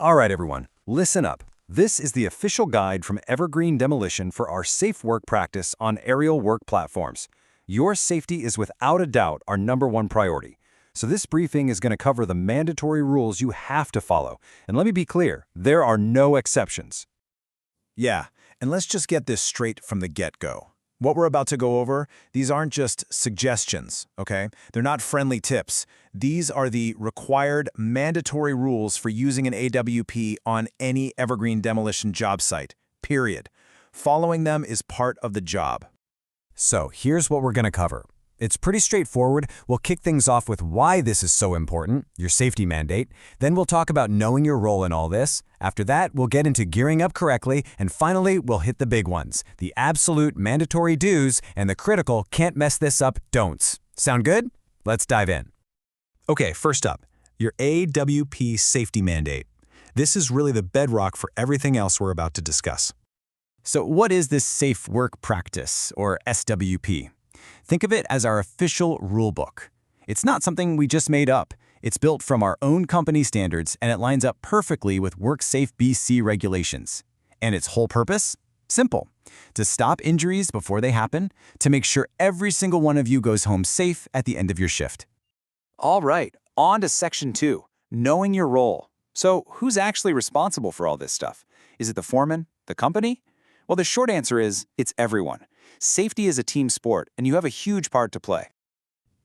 All right, everyone, listen up. This is the official guide from Evergreen Demolition for our safe work practice on aerial work platforms. Your safety is without a doubt our #1 priority. So this briefing is going to cover the mandatory rules you have to follow. And let me be clear, there are no exceptions. Yeah, and let's just get this straight from the get-go. What we're about to go over, these aren't just suggestions, okay? They're not friendly tips. These are the required mandatory rules for using an AWP on any evergreen demolition job site, period. Following them is part of the job. So here's what we're going to cover. It's pretty straightforward. We'll kick things off with why this is so important, your safety mandate. Then we'll talk about knowing your role in all this. After that, we'll get into gearing up correctly. And finally, we'll hit the big ones, the absolute mandatory do's and the critical can't mess this up don'ts. Sound good? Let's dive in. Okay, first up, your AWP safety mandate. This is really the bedrock for everything else we're about to discuss. So what is this safe work practice, or SWP? Think of it as our official rulebook. It's not something we just made up. It's built from our own company standards, and it lines up perfectly with WorkSafe BC regulations. And its whole purpose? Simple. To stop injuries before they happen, to make sure every single one of you goes home safe at the end of your shift. All right, on to Section 2, knowing your role. So who's actually responsible for all this stuff? Is it the foreman? The company? Well, the short answer is, it's everyone. Safety is a team sport, and you have a huge part to play.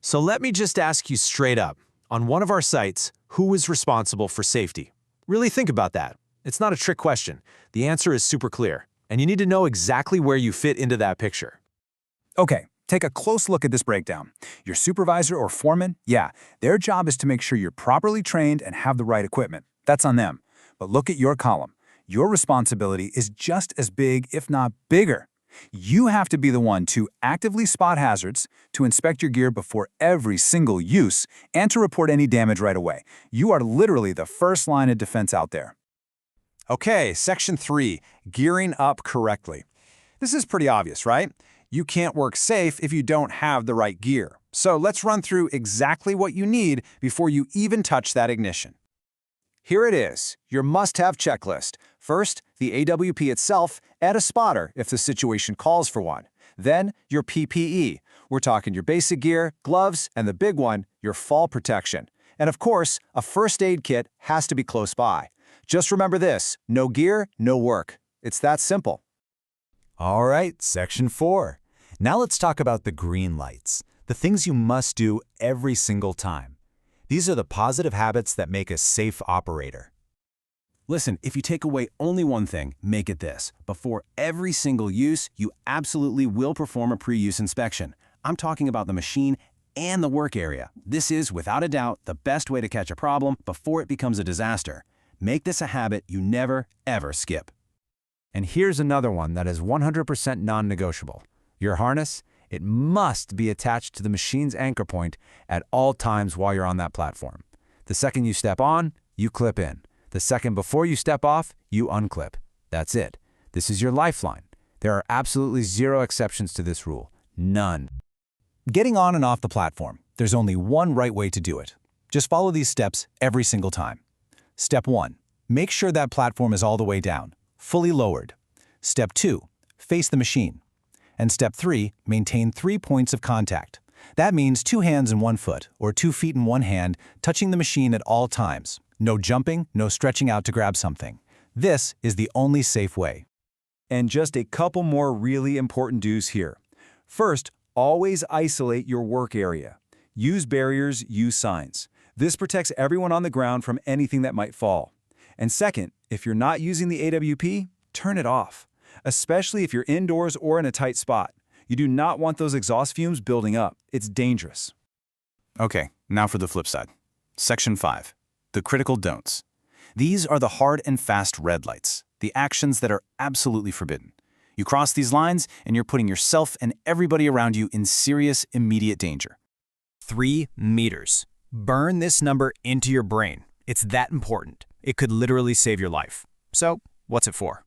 So let me just ask you straight up. On one of our sites, who is responsible for safety? Really think about that. It's not a trick question. The answer is super clear, and you need to know exactly where you fit into that picture. Okay, take a close look at this breakdown. Your supervisor or foreman, yeah, their job is to make sure you're properly trained and have the right equipment. That's on them. But look at your column. Your responsibility is just as big, if not bigger. You have to be the one to actively spot hazards, to inspect your gear before every single use, and to report any damage right away. You are literally the first line of defense out there. Okay, Section 3, gearing up correctly. This is pretty obvious, right? You can't work safe if you don't have the right gear. So let's run through exactly what you need before you even touch that ignition. Here it is, your must-have checklist. First, the AWP itself, and a spotter if the situation calls for one. Then, your PPE. We're talking your basic gear, gloves, and the big one, your fall protection. And of course, a first aid kit has to be close by. Just remember this, no gear, no work. It's that simple. All right, Section 4. Now let's talk about the green lights, the things you must do every single time. These are the positive habits that make a safe operator. Listen, if you take away only one thing, make it this. Before every single use, you absolutely will perform a pre-use inspection. I'm talking about the machine and the work area. This is, without a doubt, the best way to catch a problem before it becomes a disaster. Make this a habit you never, ever skip. And here's another one that is 100% non-negotiable. Your harness, it must be attached to the machine's anchor point at all times while you're on that platform. The second you step on, you clip in. The second before you step off, you unclip. That's it. This is your lifeline. There are absolutely zero exceptions to this rule. None. Getting on and off the platform, there's only one right way to do it. Just follow these steps every single time. Step 1. Make sure that platform is all the way down, fully lowered. Step 2. Face the machine. And Step 3. Maintain 3 points of contact. That means 2 hands and 1 foot, or 2 feet and 1 hand, touching the machine at all times. No jumping, no stretching out to grab something. This is the only safe way. And just a couple more really important do's here. First, always isolate your work area. Use barriers, use signs. This protects everyone on the ground from anything that might fall. And second, if you're not using the AWP, turn it off, especially if you're indoors or in a tight spot. You do not want those exhaust fumes building up. It's dangerous. Okay, now for the flip side. Section 5. The critical don'ts. These are the hard and fast red lights, the actions that are absolutely forbidden. You cross these lines and you're putting yourself and everybody around you in serious, immediate danger. 3 meters. Burn this number into your brain. It's that important. It could literally save your life. So, what's it for?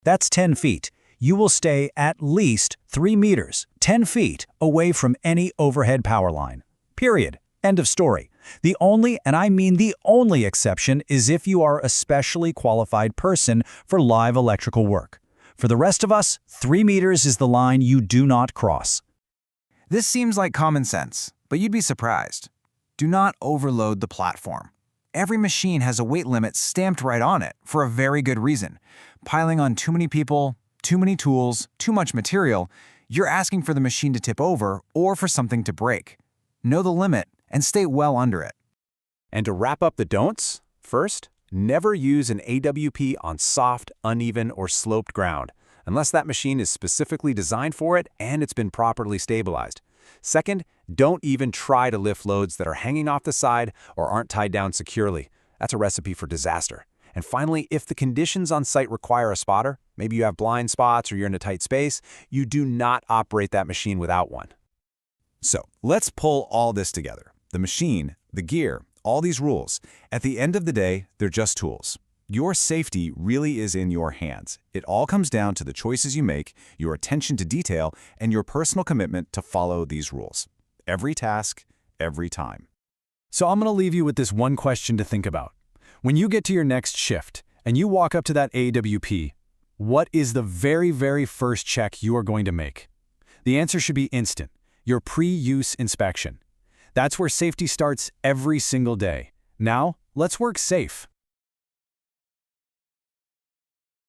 That's 10 feet. You will stay at least 3 meters, 10 feet, away from any overhead power line. Period. End of story. The only, and I mean the only exception, is if you are a specially qualified person for live electrical work. For the rest of us, 3 meters is the line you do not cross. This seems like common sense, but you'd be surprised. Do not overload the platform. Every machine has a weight limit stamped right on it for a very good reason. Piling on too many people, too many tools, too much material, you're asking for the machine to tip over or for something to break. Know the limit and stay well under it. And to wrap up the don'ts, first, never use an AWP on soft, uneven, or sloped ground, unless that machine is specifically designed for it and it's been properly stabilized. Second, don't even try to lift loads that are hanging off the side or aren't tied down securely. That's a recipe for disaster. And finally, if the conditions on site require a spotter, maybe you have blind spots or you're in a tight space, you do not operate that machine without one. So, let's pull all this together. The machine, the gear, all these rules. At the end of the day, they're just tools. Your safety really is in your hands. It all comes down to the choices you make, your attention to detail, and your personal commitment to follow these rules. Every task, every time. So I'm going to leave you with this one question to think about. When you get to your next shift and you walk up to that AWP, what is the very, very first check you are going to make? The answer should be instant. Your pre-use inspection. That's where safety starts every single day. Now, let's work safe.